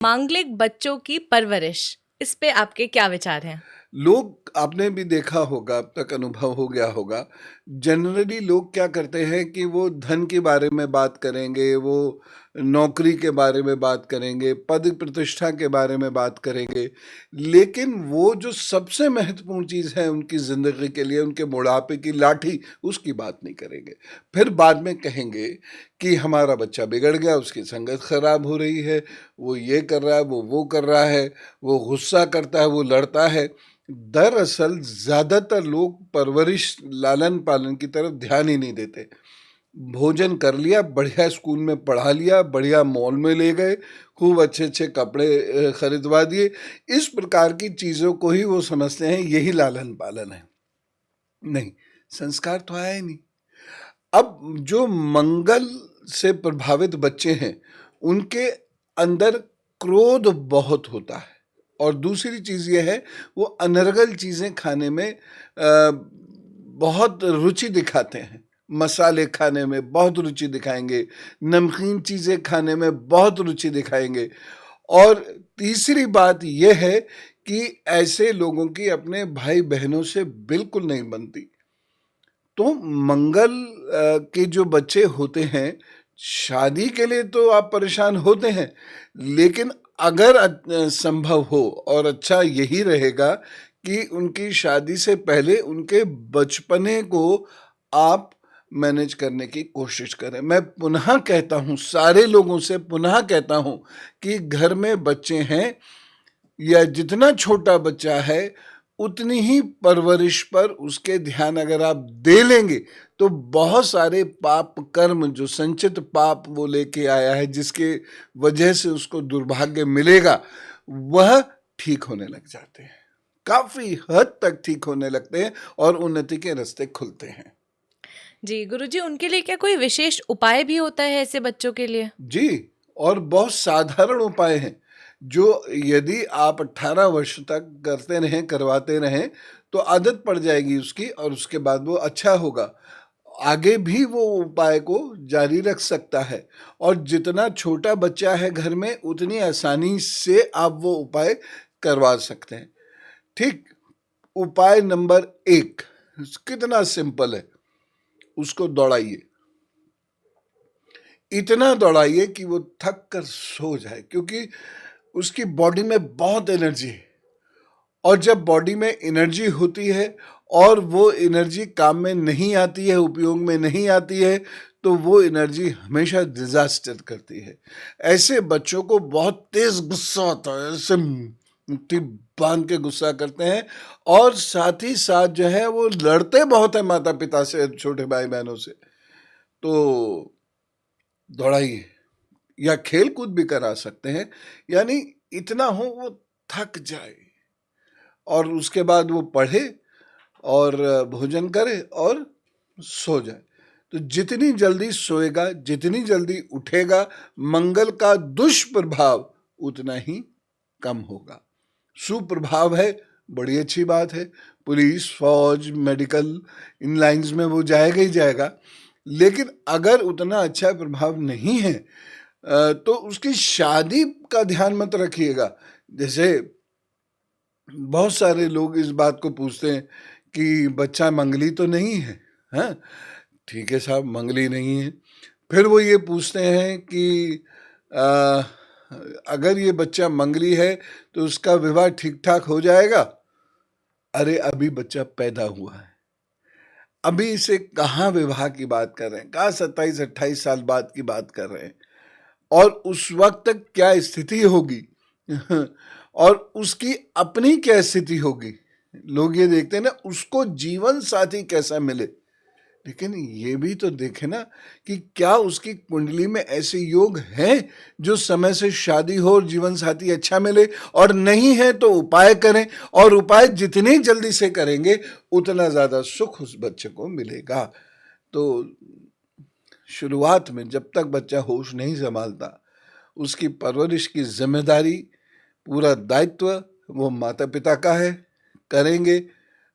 मांगलिक बच्चों की परवरिश, इस पे आपके क्या विचार हैं? लोग, आपने भी देखा होगा, अब तक अनुभव हो गया होगा, जनरली लोग क्या करते हैं कि वो धन के बारे में बात करेंगे, वो नौकरी के बारे में बात करेंगे, पद प्रतिष्ठा के बारे में बात करेंगे, लेकिन वो जो सबसे महत्वपूर्ण चीज़ है उनकी ज़िंदगी के लिए, उनके बुढ़ापे की लाठी, उसकी बात नहीं करेंगे। फिर बाद में कहेंगे कि हमारा बच्चा बिगड़ गया, उसकी संगत खराब हो रही है, वो ये कर रहा है, वो कर रहा है, वो गुस्सा करता है, वो लड़ता है। दरअसल ज्यादातर लोग परवरिश, लालन पालन की तरफ ध्यान ही नहीं देते। भोजन कर लिया, बढ़िया स्कूल में पढ़ा लिया, बढ़िया मॉल में ले गए, खूब अच्छे अच्छे कपड़े खरीदवा दिए, इस प्रकार की चीजों को ही वो समझते हैं यही लालन पालन है। नहीं, संस्कार तो आया ही नहीं। अब जो मंगल से प्रभावित बच्चे हैं उनके अंदर क्रोध बहुत होता है, और दूसरी चीज ये है वो अनर्गल चीजें खाने में बहुत रुचि दिखाते हैं। मसाले खाने में बहुत रुचि दिखाएंगे, नमकीन चीजें खाने में बहुत रुचि दिखाएंगे। और तीसरी बात यह है कि ऐसे लोगों की अपने भाई बहनों से बिल्कुल नहीं बनती। तो मंगल के जो बच्चे होते हैं, शादी के लिए तो आप परेशान होते हैं, लेकिन अगर संभव हो, और अच्छा यही रहेगा कि उनकी शादी से पहले उनके बचपने को आप मैनेज करने की कोशिश करें। मैं पुनः कहता हूँ, सारे लोगों से पुनः कहता हूँ कि घर में बच्चे हैं या जितना छोटा बच्चा है उतनी ही परवरिश पर उसके ध्यान अगर आप दे लेंगे तो बहुत सारे पाप कर्म, जो संचित पाप वो लेके आया है, जिसके वजह से उसको दुर्भाग्य मिलेगा, वह ठीक होने लग जाते हैं, काफी हद तक ठीक होने लगते हैं और उन्नति के रास्ते खुलते हैं। जी गुरुजी, उनके लिए क्या कोई विशेष उपाय भी होता है ऐसे बच्चों के लिए? जी, और बहुत साधारण उपाय हैं जो यदि आप 18 वर्ष तक करते रहें, करवाते रहें, तो आदत पड़ जाएगी उसकी, और उसके बाद वो अच्छा होगा। आगे भी वो उपाय को जारी रख सकता है, और जितना छोटा बच्चा है घर में उतनी आसानी से आप वो उपाय करवा सकते हैं। ठीक, उपाय नंबर 1 कितना सिंपल है, उसको दौड़ाइए, इतना दौड़ाइए कि वो थक कर सो जाए, क्योंकि उसकी बॉडी में बहुत एनर्जी है, और जब बॉडी में एनर्जी होती है और वो एनर्जी काम में नहीं आती है, उपयोग में नहीं आती है, तो वो एनर्जी हमेशा डिजास्टर करती है। ऐसे बच्चों को बहुत तेज गुस्सा आता है, ऐसे मुट्ठी बांध के गुस्सा करते हैं, और साथ ही साथ जो है वो लड़ते बहुत है माता पिता से, छोटे भाई बहनों से। तो दौड़ाइए, या खेल कूद भी करा सकते हैं, यानी इतना हो वो थक जाए, और उसके बाद वो पढ़े और भोजन करे और सो जाए। तो जितनी जल्दी सोएगा, जितनी जल्दी उठेगा, मंगल का दुष्प्रभाव उतना ही कम होगा। सुप्रभाव है, बड़ी अच्छी बात है, पुलिस, फौज, मेडिकल, इन लाइंस में वो जाएगा ही जाएगा, लेकिन अगर उतना अच्छा प्रभाव नहीं है तो उसकी शादी का ध्यान मत रखिएगा। जैसे बहुत सारे लोग इस बात को पूछते हैं कि बच्चा मंगली तो नहीं है। हाँ, ठीक है साहब, मंगली नहीं है। फिर वो ये पूछते हैं कि आ, अगर ये बच्चा मंगली है तो उसका विवाह ठीक ठाक हो जाएगा। अरे अभी बच्चा पैदा हुआ है, अभी इसे कहाँ विवाह की बात कर रहे हैं, कहाँ 27-28 साल बाद की बात कर रहे हैं, और उस वक्त तक क्या स्थिति होगी और उसकी अपनी क्या स्थिति होगी। लोग ये देखते हैं ना उसको जीवन साथी कैसा मिले, लेकिन ये भी तो देखे ना कि क्या उसकी कुंडली में ऐसे योग हैं जो समय से शादी हो और जीवन साथी अच्छा मिले, और नहीं है तो उपाय करें, और उपाय जितनी जल्दी से करेंगे उतना ज्यादा सुख उस बच्चे को मिलेगा। तो शुरुआत में जब तक बच्चा होश नहीं संभालता, उसकी परवरिश की जिम्मेदारी, पूरा दायित्व वो माता पिता का है। करेंगे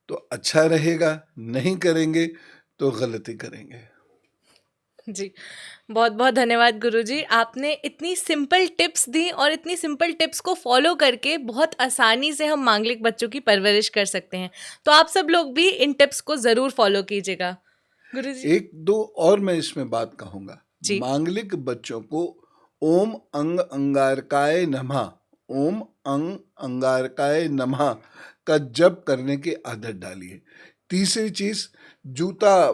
तो अच्छा रहेगा, नहीं करेंगे तो गलती करेंगे। जी, बहुत-बहुत धन्यवाद गुरुजी। आपने इतनी सिंपल टिप्स दी और इतनी सिंपल टिप्स को फ़ॉलो करके बहुत आसानी से हम मांगलिक बच्चों की परवरिश कर सकते हैं। तो आप सब लोग भी इन टिप्स को ज़रूर फ़ॉलो कीजिएगा। गुरुजी। एक दो और मैं इसमें बात कहूंगा। जी। मांगलिक बच्चों को ओम अंग अंगारकाय नमः, ओम अंग अंगारकाय नमः का जप करने की आदत डालिए। तीसरी चीज, जूता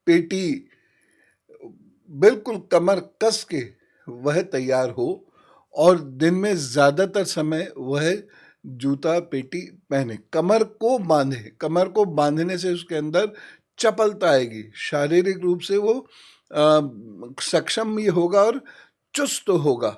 पेटी बिल्कुल कमर कस के वह तैयार हो और दिन में ज्यादातर समय वह जूता पेटी पहने, कमर को बांधे। कमर को बांधने से उसके अंदर चपलता आएगी, शारीरिक रूप से वो सक्षम भी होगा और चुस्त होगा।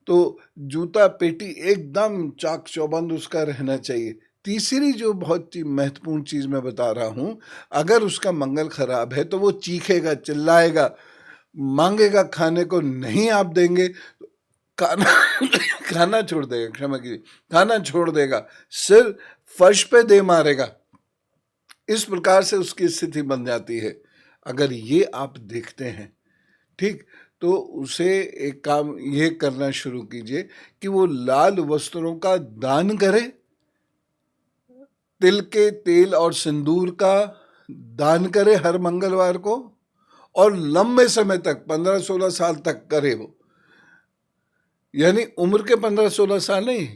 तो जूता पेटी एकदम चाक चौबंद उसका रहना चाहिए। तीसरी जो बहुत ही महत्वपूर्ण चीज मैं बता रहा हूं, अगर उसका मंगल खराब है तो वो चीखेगा, चिल्लाएगा, मांगेगा खाने को, नहीं आप देंगे तो खाना खाना छोड़ देगा, क्षमा कीजिए, खाना छोड़ देगा, सिर फर्श पे दे मारेगा। इस प्रकार से उसकी स्थिति बन जाती है। अगर ये आप देखते हैं, ठीक, तो उसे एक काम ये करना शुरू कीजिए कि वो लाल वस्त्रों का दान करे, तिल के तेल और सिंदूर का दान करे हर मंगलवार को, और लंबे समय तक 15-16 साल तक करे वो। यानी उम्र के 15-16 साल नहीं,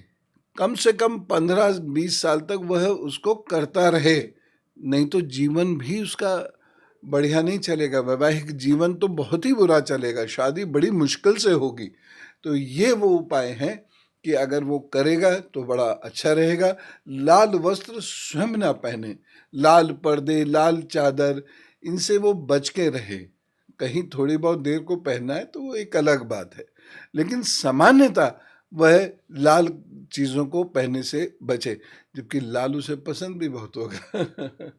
कम से कम 15-20 साल तक वह उसको करता रहे। नहीं तो जीवन भी उसका बढ़िया नहीं चलेगा, वैवाहिक जीवन तो बहुत ही बुरा चलेगा, शादी बड़ी मुश्किल से होगी। तो ये वो उपाय हैं कि अगर वो करेगा तो बड़ा अच्छा रहेगा। लाल वस्त्र स्वयं ना पहने, लाल पर्दे, लाल चादर, इनसे वो बच के रहे। कहीं थोड़ी बहुत देर को पहनना है तो वो एक अलग बात है, लेकिन सामान्यतः वह लाल चीजों को पहनने से बचे, जबकि लाल उसे पसंद भी बहुत होगा।